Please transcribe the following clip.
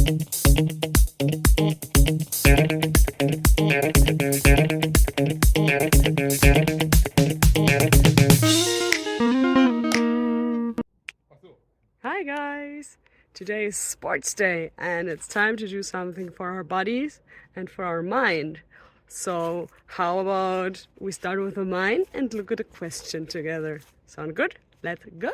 Hi guys! Today is sports day and it's time to do something for our bodies and for our mind. So how about we start with the mind and look at a question together? Sound good? Let's go!